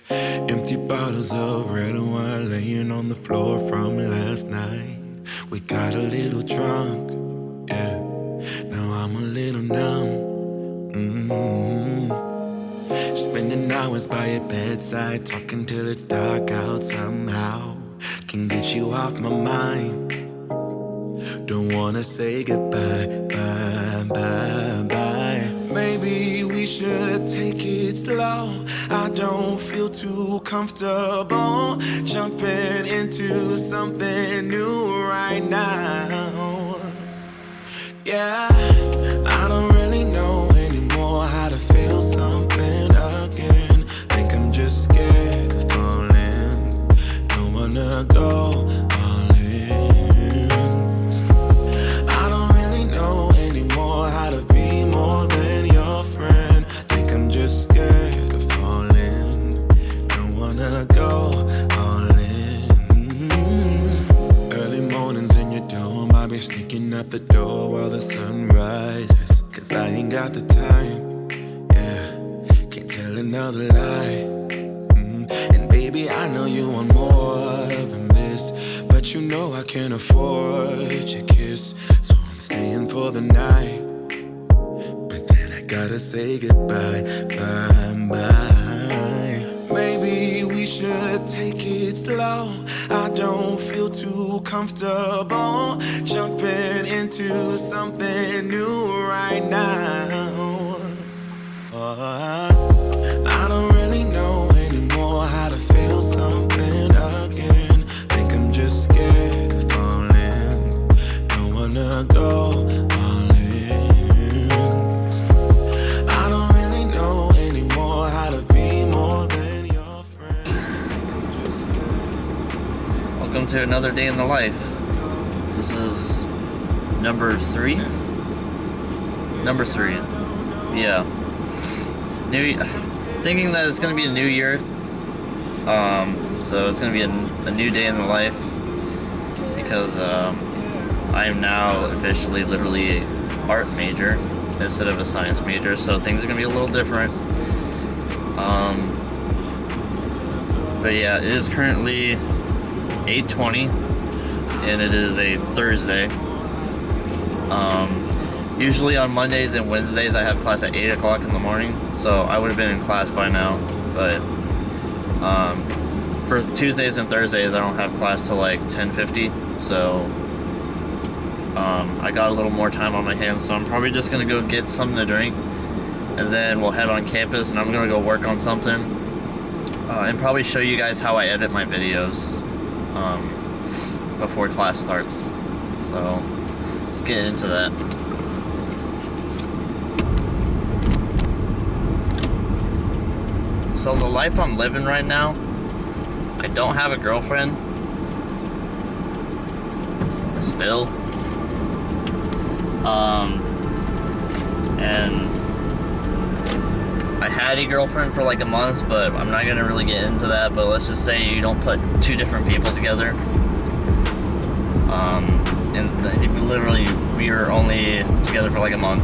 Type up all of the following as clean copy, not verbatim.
Empty bottles of red wine laying on the floor from last night. We got a little drunk, yeah. Now I'm a little numb. Spending hours by your bedside, talking till it's dark out somehow. Can get you off my mind. Don't wanna say goodbye, bye, bye, bye. Maybe we should take it slow. I don't feel too comfortable jumping into something new right now. Yeah, I don't really know anymore how to feel something again. Think I'm just scared of falling. Don't wanna go all in. I don't really know anymore how to be more than your friend. Think I'm just scared of falling. Don't wanna go all in. Early mornings in your dome, I'll be sneaking out the door while the sun rises. Cause I ain't got the time, yeah, can't tell another lie. And baby, I know you want more than this, but you know I can't afford your kiss. So I'm staying for the night, but then I gotta say goodbye, bye, bye. Maybe we should take it slow. I don't feel too comfortable jumping into something new right now. I don't really know anymore how to feel something again. Think I'm just scared of falling. Don't wanna go all in. I don't really know anymore how to be more than your friend. Think I'm just scared of falling. Welcome to another day in the life. This is number 3. Number 3. Yeah. Thinking that it's gonna be a new year. So it's gonna be a new day in the life because I am now officially literally art major instead of a science major. So things are gonna be a little different. But yeah, it is currently 8:20 and it is a Thursday. Usually on Mondays and Wednesdays I have class at 8 o'clock in the morning, so I would have been in class by now, but for Tuesdays and Thursdays I don't have class till like 10:50, so I got a little more time on my hands, so I'm probably just gonna go get something to drink and then we'll head on campus and I'm gonna go work on something and probably show you guys how I edit my videos before class starts. So let's get into that. So the life I'm living right now, I don't have a girlfriend. Still. And I had a girlfriend for like a month, but I'm not gonna really get into that, but let's just say you don't put two different people together. And I think we were only together for like a month.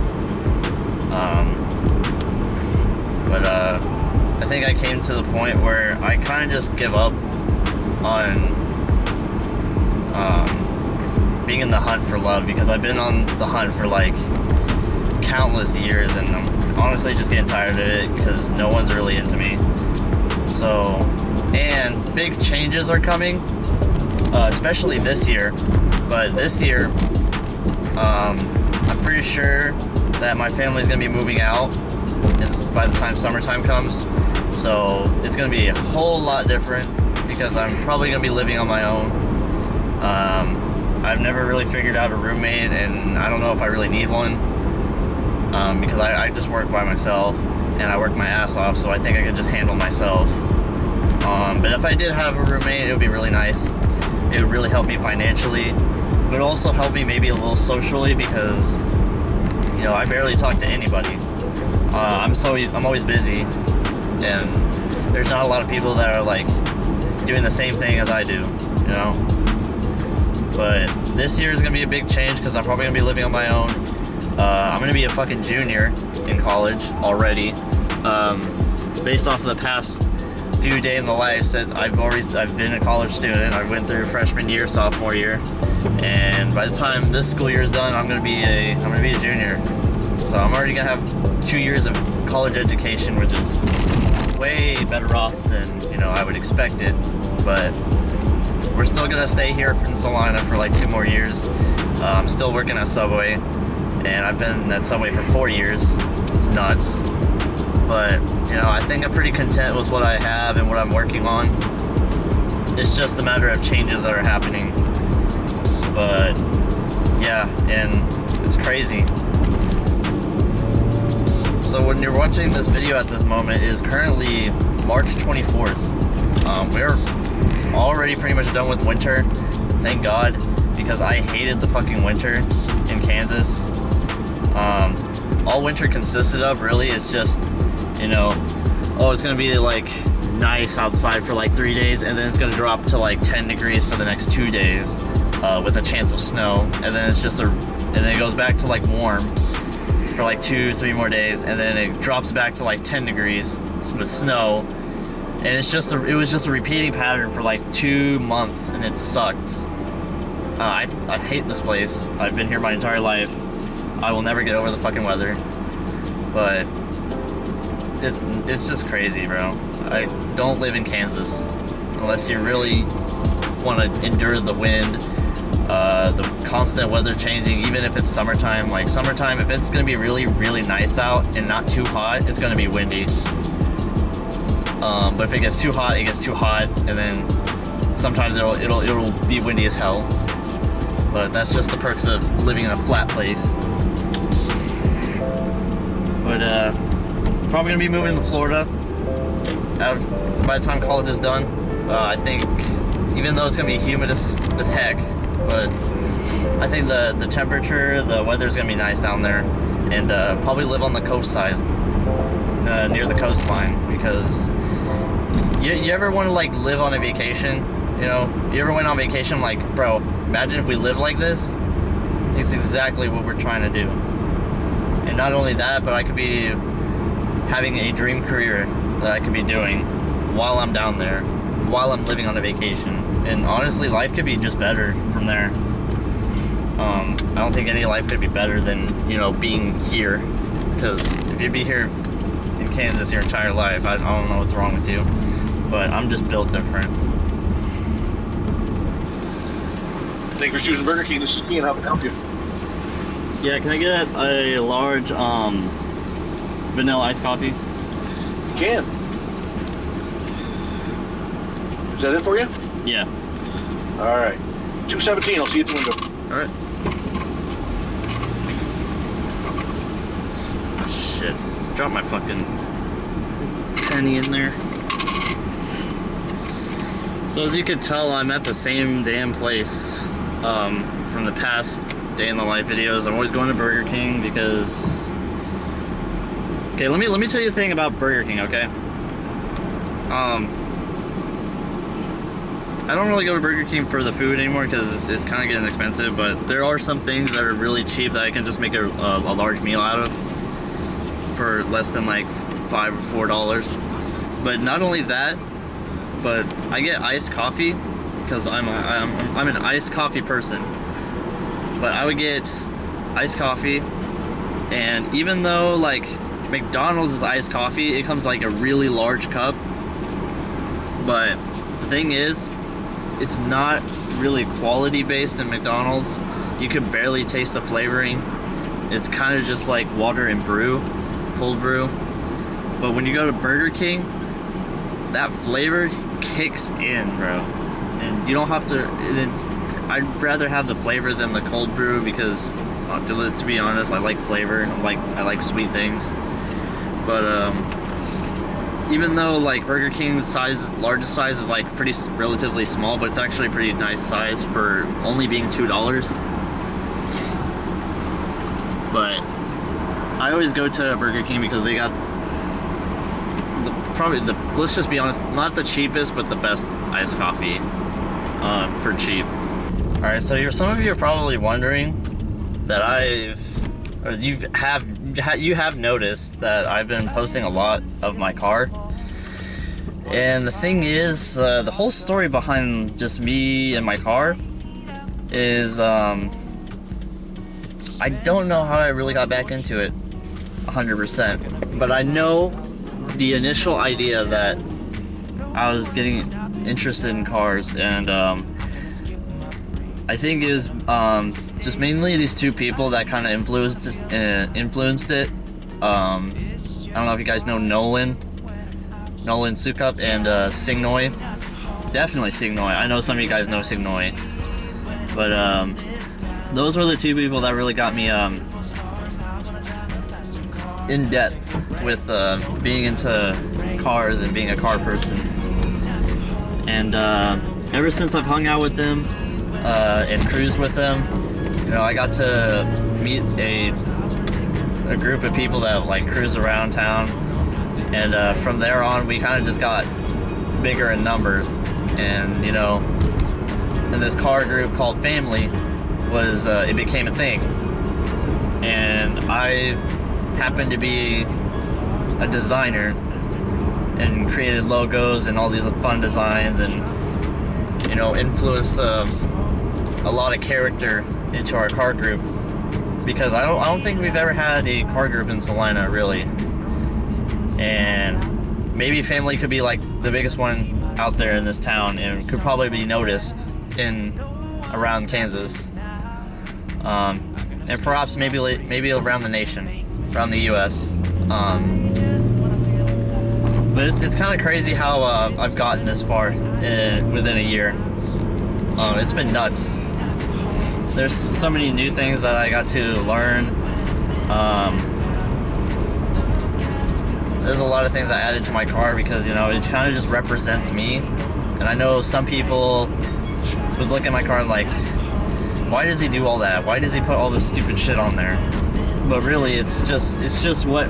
But I think I came to the point where I kind of just give up on being in the hunt for love, because I've been on the hunt for like countless years and I'm honestly just getting tired of it because no one's really into me. So, and big changes are coming, especially this year. But this year, I'm pretty sure that my family's gonna be moving out by the time summertime comes. So it's gonna be a whole lot different because I'm probably gonna be living on my own. I've never really figured out a roommate and I don't know if I really need one because I just work by myself and I work my ass off, so I think I could just handle myself. But if I did have a roommate, it would be really nice. It would really help me financially, but also help me maybe a little socially because, you know, I barely talk to anybody. I'm always busy and there's not a lot of people that are like doing the same thing as I do, you know. But this year is gonna be a big change because I'm probably gonna be living on my own. I'm gonna be a fucking junior in college already. Based off of the past few day in the life since I've been a college student. I went through freshman year, sophomore year, and by the time this school year is done, I'm gonna be a junior. So I'm already gonna have 2 years of college education, which is way better off than I would expect it. But we're still gonna stay here in Salina for like 2 more years. I'm still working at Subway, and I've been at Subway for 4 years. It's nuts. But I think I'm pretty content with what I have and what I'm working on. It's just a matter of changes that are happening. But yeah, and it's crazy. So when you're watching this video at this moment, it is currently March 24th. We're already pretty much done with winter, thank God, because I hated the fucking winter in Kansas. All winter consisted of really is just oh, it's gonna be like nice outside for like 3 days, and then it's gonna drop to like 10 degrees for the next 2 days with a chance of snow, and then and then it goes back to like warm for like 2-3 more days, and then it drops back to like 10 degrees with snow, and it was just a repeating pattern for like 2 months, and it sucked. I hate this place. I've been here my entire life. I will never get over the fucking weather, but it's just crazy, bro. I don't live in Kansas unless you really want to endure the wind, the constant weather changing, even if it's summertime. Like summertime, if it's gonna be really, really nice out and not too hot, it's gonna be windy. But if it gets too hot, it gets too hot, and then sometimes it'll be windy as hell. But that's just the perks of living in a flat place. But probably gonna be moving to Florida by the time college is done. I think, even though it's gonna be humid as heck, but I think the temperature, the weather's gonna be nice down there, and probably live on the coast side, near the coastline, because you ever want to like live on a vacation? You ever went on vacation like, bro, imagine if we lived like this? It's exactly what we're trying to do. And not only that, but I could be having a dream career that I could be doing while I'm down there, while I'm living on a vacation. And honestly, life could be just better from there. I don't think any life could be better than, being here. Because if you'd be here in Kansas your entire life, I don't know what's wrong with you. But I'm just built different. Thank you for choosing Burger King. This is Ian. How can I help you? Yeah, can I get a large vanilla iced coffee? You can. Is that it for you? Yeah. All right. 217. I'll see you at the window. All right. Shit. Drop my fucking penny in there. So as you can tell, I'm at the same damn place from the past day in the life videos. I'm always going to Burger King because... Okay, let me tell you a thing about Burger King, okay? I don't really go to Burger King for the food anymore because it's kind of getting expensive, but there are some things that are really cheap that I can just make a large meal out of for less than like $5 or $4. But not only that, but I get iced coffee because I'm an iced coffee person. But I would get iced coffee, and even though like McDonald's is iced coffee, it comes like a really large cup. But the thing is, it's not really quality based in McDonald's. You could barely taste the flavoring. It's kind of just like water and brew, cold brew. But when you go to Burger King, that flavor kicks in, bro. And you don't have to, I'd rather have the flavor than the cold brew because, to be honest, I like flavor. I like sweet things. But even though like Burger King's largest size is like pretty relatively small, but it's actually a pretty nice size for only being $2. But I always go to Burger King because they got let's just be honest, not the cheapest, but the best iced coffee for cheap. All right, so some of you are probably wondering that you have noticed that I've been posting a lot of my car, And the thing is, the whole story behind just me and my car is, I don't know how I really got back into it 100%, but I know the initial idea that I was getting interested in cars, and I think is just mainly these two people that kind of influenced it. I don't know if you guys know Nolan Sukup and Signoy. Definitely Signoy. I know some of you guys know Signoy, but those were the two people that really got me in depth with being into cars and being a car person. And ever since I've hung out with them and cruised with them, you know, I got to meet a group of people that like cruise around town, and from there on we kind of just got bigger in numbers. And you know, and this car group called Family was it became a thing, and I happened to be a designer and created logos and all these fun designs, and you know, influenced a lot of character into our car group, because I don't think we've ever had a car group in Salina really. And maybe Family could be like the biggest one out there in this town and could probably be noticed in around Kansas, and perhaps maybe around the nation, around the US. But it's kind of crazy how I've gotten this far within a year. It's been nuts. There's so many new things that I got to learn. There's a lot of things I added to my car because, you know, it kind of just represents me. And I know some people would look at my car and like, why does he do all that? Why does he put all this stupid shit on there? But really, it's just what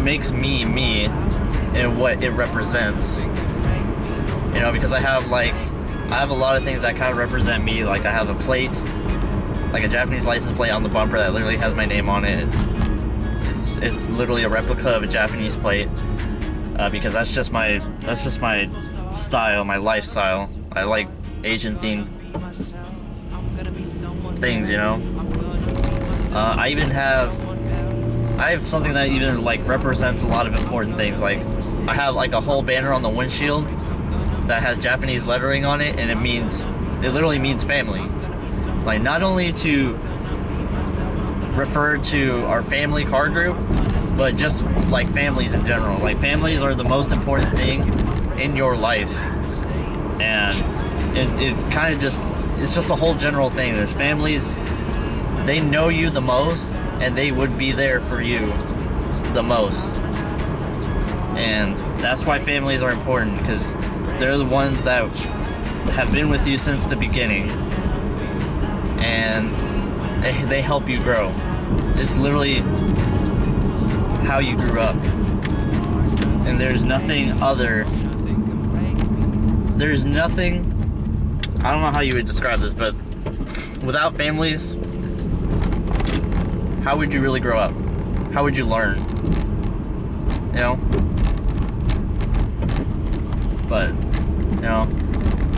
makes me me and what it represents. You know, because I have a lot of things that kind of represent me. Like I have a plate, like a Japanese license plate on the bumper that literally has my name on it. It's literally a replica of a Japanese plate, because that's just my style, my lifestyle. I like Asian themed things, you know. I have something that even like represents a lot of important things. Like I have like a whole banner on the windshield that has Japanese lettering on it, and it literally means family. Like not only to refer to our family car group, but just like families in general. Like families are the most important thing in your life, and it kind of it's just a whole general thing. There's families, they know you the most, and they would be there for you the most. And that's why families are important, because they're the ones that have been with you since the beginning, and they help you grow. It's literally how you grew up. And there's nothing, I don't know how you would describe this, but without families, how would you really grow up? How would you learn? You know? But, you know,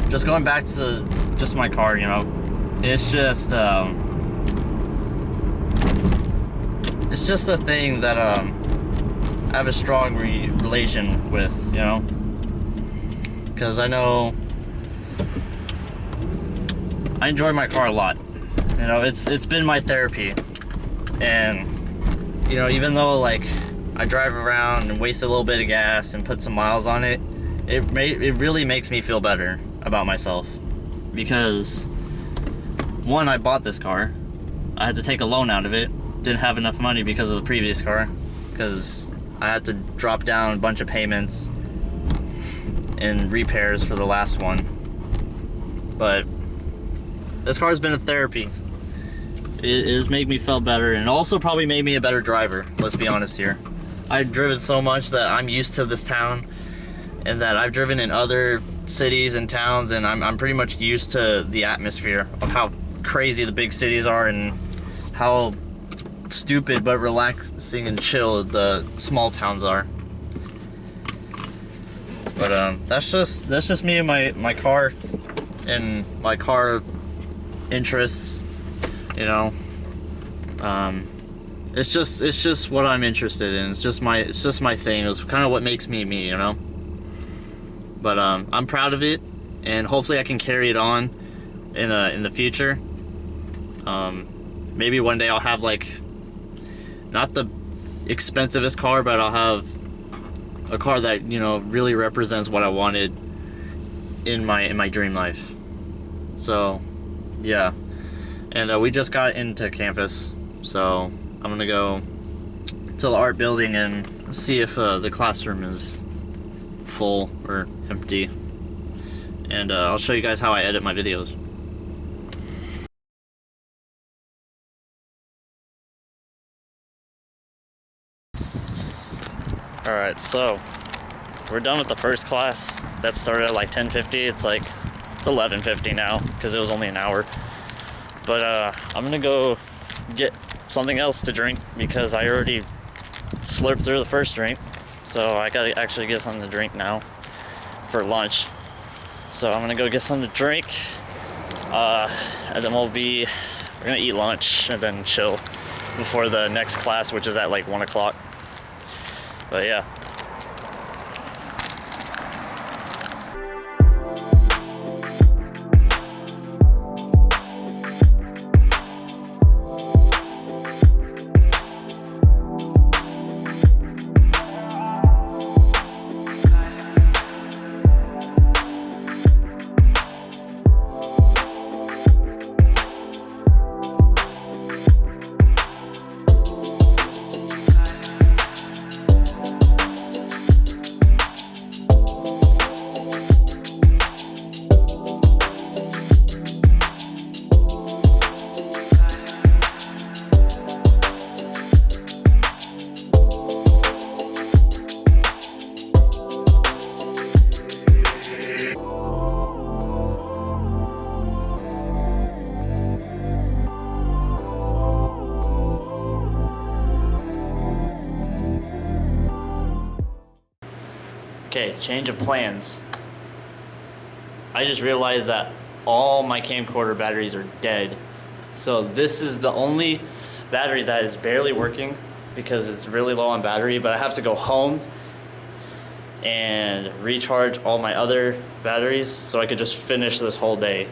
just going back to just my car, you know, it's just a thing that I have a strong relation with, you know, because I know I enjoy my car a lot. You know, it's been my therapy, and you know, even though like I drive around and waste a little bit of gas and put some miles on it, it really makes me feel better about myself, because one, I bought this car, I had to take a loan out of it, didn't have enough money because of the previous car, because I had to drop down a bunch of payments and repairs for the last one. But this car's been a therapy. It has made me feel better, and also probably made me a better driver, let's be honest here. I've driven so much that I'm used to this town, and that I've driven in other cities and towns, and I'm pretty much used to the atmosphere of how crazy the big cities are and how stupid but relaxing and chill the small towns are. But that's just me and my car and my car interests, you know. It's just what I'm interested in. It's just my thing. It's kind of what makes me me, you know. But I'm proud of it, and hopefully I can carry it on in the future. Maybe one day I'll have, like, not the expensivest car, but I'll have a car that, you know, really represents what I wanted in my dream life. So yeah, and we just got into campus, so I'm gonna go to the art building and see if the classroom is full or empty, and I'll show you guys how I edit my videos. Alright, so we're done with the first class. That started at like 10:50. It's 11:50 now because it was only an hour. But I'm gonna go get something else to drink because I already slurped through the first drink. So I gotta actually get something to drink now for lunch. So I'm gonna go get something to drink, and then we're gonna eat lunch and then chill before the next class, which is at like 1 o'clock. But yeah. Okay, change of plans. I just realized that all my camcorder batteries are dead. So this is the only battery that is barely working because it's really low on battery, but I have to go home and recharge all my other batteries so I could just finish this whole day.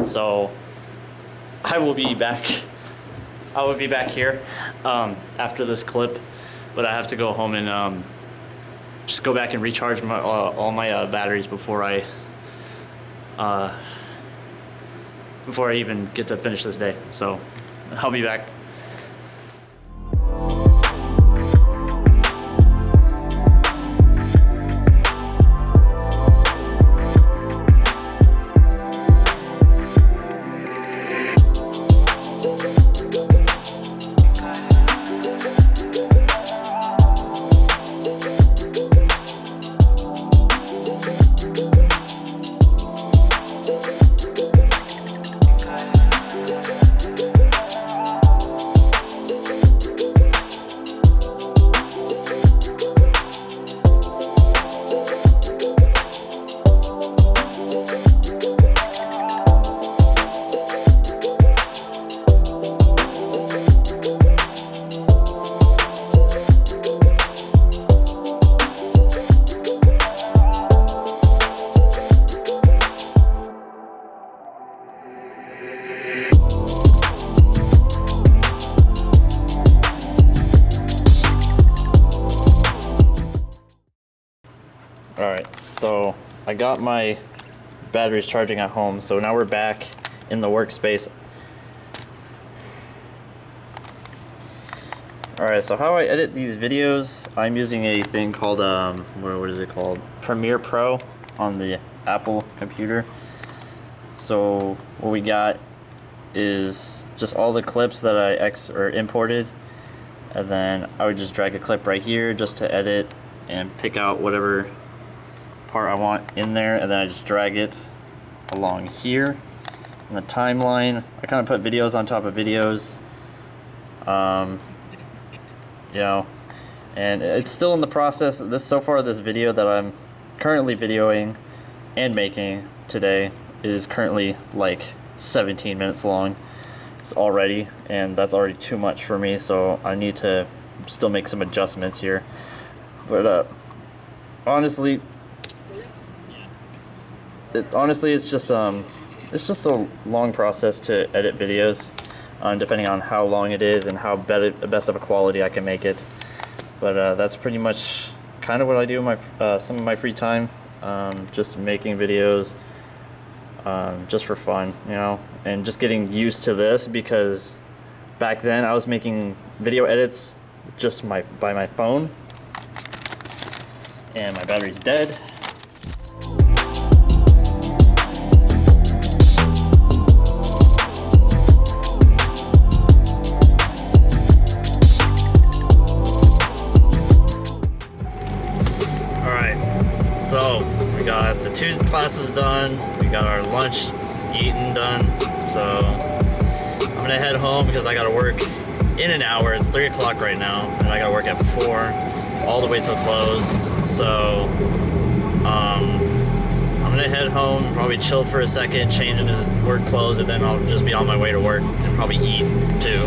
So I will be back here after this clip, but I have to go home and just go back and recharge all my batteries before I even get to finish this day. So I'll be back. Alright, so I got my batteries charging at home, so now we're back in the workspace. Alright, so how I edit these videos, I'm using a thing called, what is it called? Premiere Pro on the Apple computer. So what we got is just all the clips that I imported, and then I would just drag a clip right here just to edit and pick out whatever part I want in there, and then I just drag it along here in the timeline. I kind of put videos on top of videos, you know, and it's still in the process. So far this video that I'm currently videoing and making today is currently like 17 minutes long. It's already, and that's already too much for me, so I need to still make some adjustments here. But honestly, it's just a long process to edit videos, depending on how long it is and how best of a quality I can make it. But that's pretty much kind of what I do in my some of my free time, just making videos, just for fun, you know, and just getting used to this, because back then I was making video edits just by my phone, and my battery's dead. So we got the 2 classes done, we got our lunch eaten done, so I'm gonna head home because I gotta work in an hour. It's 3 o'clock right now, and I gotta work at 4 all the way till close. So I'm gonna head home, probably chill for a second, change into work clothes, and then I'll just be on my way to work and probably eat too.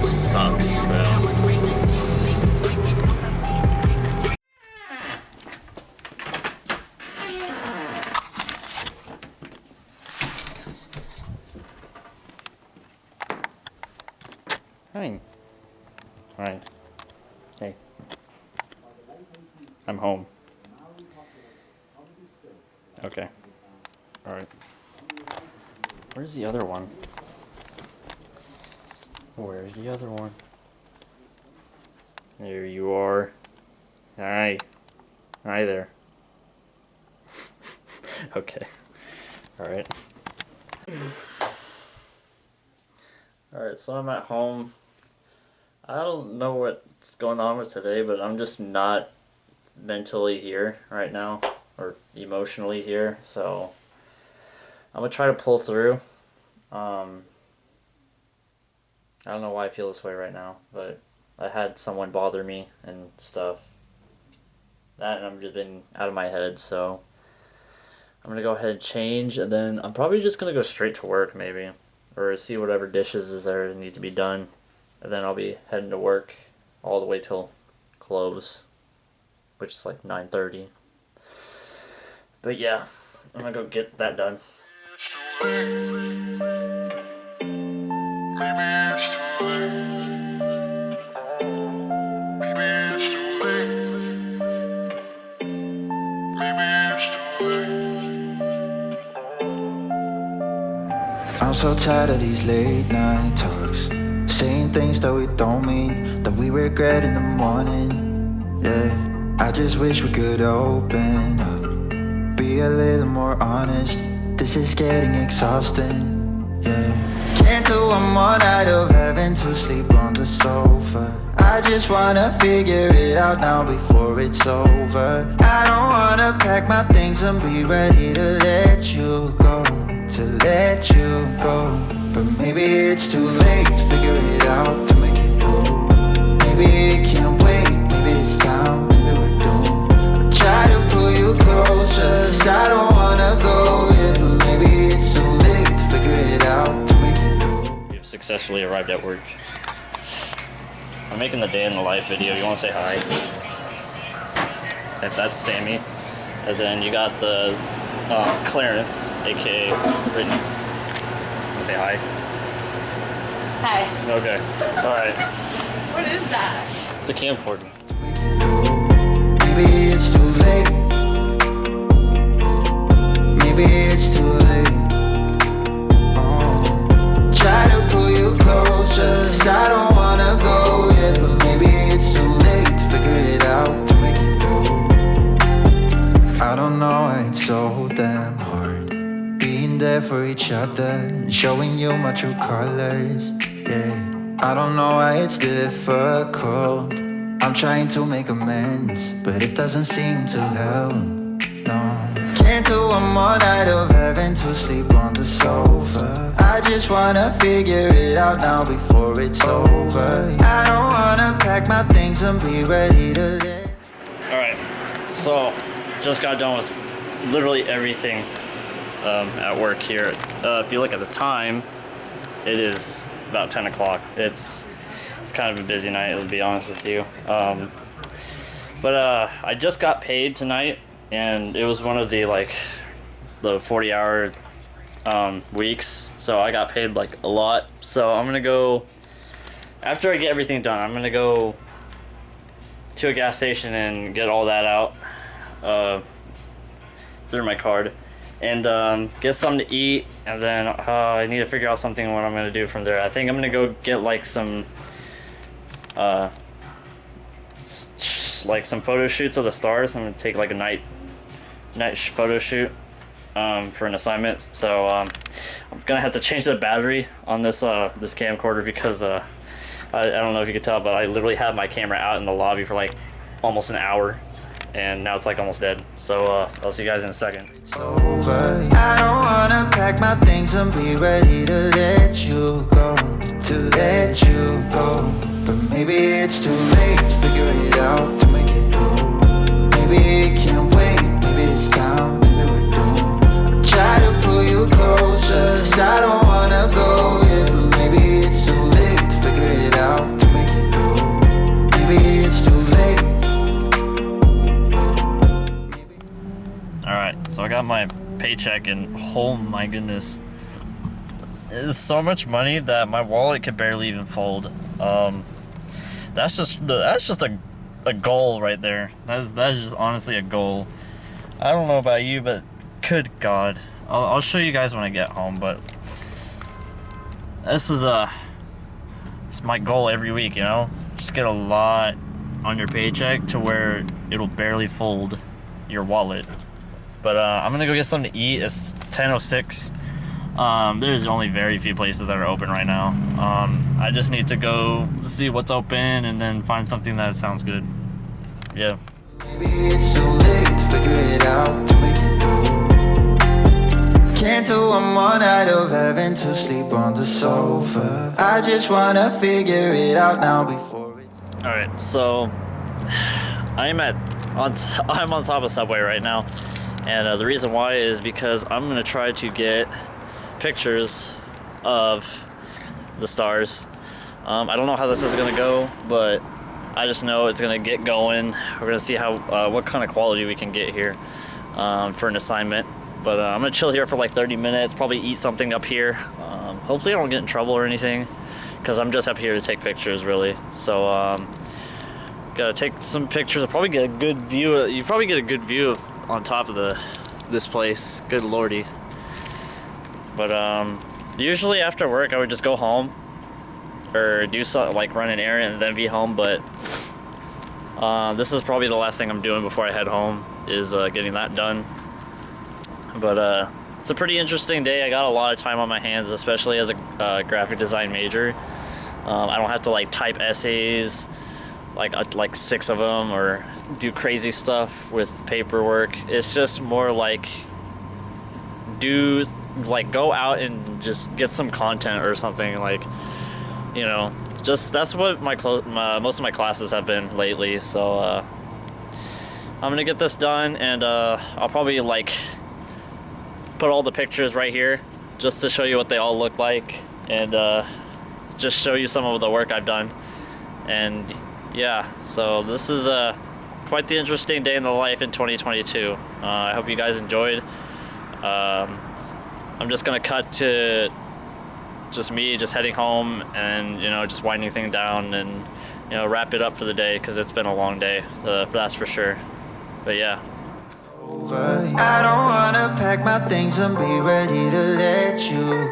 Sucks, man. Hi. Alright. Hey. I'm home. Okay. Alright. Where's the other one? Where's the other one? There you are. Hi. Hi there. Okay. Alright. Alright, so I'm at home. I don't know what's going on with today, but I'm just not mentally here right now, or emotionally here, so I'm gonna try to pull through. I don't know why I feel this way right now, but I had someone bother me and stuff. That, and I've just been out of my head, so I'm gonna go ahead and change, and then I'm probably just gonna go straight to work, maybe, or see whatever dishes is there that need to be done. And then I'll be heading to work all the way till close, which is like 9:30. But yeah, I'm gonna go get that done. I'm so tired of these late night talks, saying things that we don't mean, that we regret in the morning. Yeah, I just wish we could open up, be a little more honest. This is getting exhausting. Yeah, can't do one more night of having to sleep on the sofa. I just wanna figure it out now before it's over. I don't wanna pack my things and be ready to let you go, to let you go. But maybe it's too late to figure it out, to make it through. Maybe it can't wait, maybe it's time, maybe we're doomed. I try to pull you closer, 'cause I don't wanna go yet. But maybe it's too late to figure it out, to make it through. We've successfully arrived at work. I'm making the day in the life video. You wanna say hi? If that's Sammy. And then you got the Clarence, aka Brittany. Say hi. Hi. Okay. Alright. What is that? It's a camcorder. Maybe it's too late. Maybe it's too late. Try to pull you closer, 'cause I don't wanna go yet. But maybe it's too late to figure it out, to make it through. I don't know why it's so damn hard being there for each other and showing you my true colors. Yeah, I don't know why it's difficult. I'm trying to make amends, but it doesn't seem to help. No, can't do one more night of having to sleep on the sofa. I just wanna figure it out now before it's over. I don't wanna pack my things and be ready to let. Alright, So, just got done with literally everything at work here. If you look at the time, it is about 10 o'clock. It's kind of a busy night, to be honest with you. But I just got paid tonight, and it was one of the 40-hour weeks, so I got paid like a lot. So I'm gonna go, after I get everything done, I'm gonna go to a gas station and get all that out through my card, and get something to eat, and then I need to figure out something what I'm gonna do from there. I think I'm gonna go get like some photo shoots of the stars. I'm gonna take like a night photo shoot for an assignment. So I'm gonna have to change the battery on this this camcorder because I don't know if you could tell, but I literally had my camera out in the lobby for like almost an hour, and now it's like almost dead. So I'll see you guys in a second. It's over. I don't wanna pack my things and be ready to let you go, but maybe it's too late to figure it out, to make it through. Maybe it can't wait, maybe it's time, maybe we're doomed. I try to pull you closer, 'cause I don't wanna go yet, but maybe it's too late to figure it out, to make it through. Maybe it's too late. Alright, so I got my paycheck, and oh my goodness, it's so much money that my wallet could barely even fold. That's just a goal right there. That's just honestly a goal. I don't know about you, but good God, I'll show you guys when I get home. But this is it's my goal every week, you know. Just get a lot on your paycheck to where it'll barely fold your wallet. But I'm gonna go get something to eat. It's 10:06. There's only very few places that are open right now. I just need to go see what's open and then find something that sounds good. Yeah. Maybe it's too late to figure it out, to make it through. Can't do one more night of having to sleep on the sofa. I just wanna figure it out now before it's... Alright, so I'm on top of Subway right now, and the reason why is because I'm gonna try to get pictures of the stars. I don't know how this is gonna go, but I just know it's gonna get going. We're gonna see how what kind of quality we can get here for an assignment. But I'm gonna chill here for like 30 minutes, probably eat something up here. Hopefully I don't get in trouble or anything, because I'm just up here to take pictures, really. So gotta take some pictures. I'll probably get a good view. You probably get a good view on top of this place. Good lordy. But usually after work I would just go home or do something like run an errand and then be home. But this is probably the last thing I'm doing before I head home, is getting that done. But it's a pretty interesting day. I got a lot of time on my hands, especially as a graphic design major. I don't have to like type essays, like 6 of them, or do crazy stuff with paperwork. It's just more like go out and just get some content or something, like, you know, just that's what most of my classes have been lately. So I'm gonna get this done, and I'll probably like put all the pictures right here just to show you what they all look like, and just show you some of the work I've done. And yeah, so this is quite the interesting day in the life in 2022. I hope you guys enjoyed. I'm just gonna cut to just me just heading home, and you know, just winding things down, and you know, wrap it up for the day, because it's been a long day, that's for sure. But yeah. I don't wanna pack my things and be ready to let you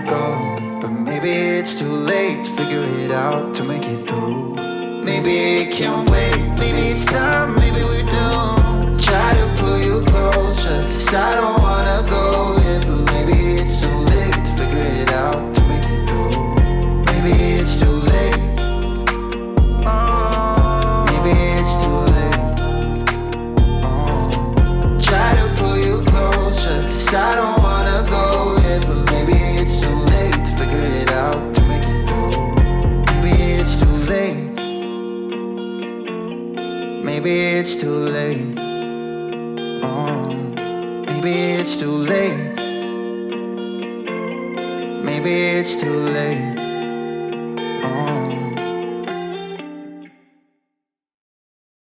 go, but maybe it's too late to figure it out, to make it through. Maybe it can wait, maybe it's time, maybe we're doomed. Try to pull you closer, 'cause I don't wanna go yet, but maybe it's too late to figure it out, to make it through. Maybe it's too late. Maybe it's too late. Try to pull you closer, 'cause I don't wanna go yet, but maybe it's too late to figure it out, to make it through. Maybe it's too late. maybe it's too late. Oh, maybe it's too late. Maybe it's too late.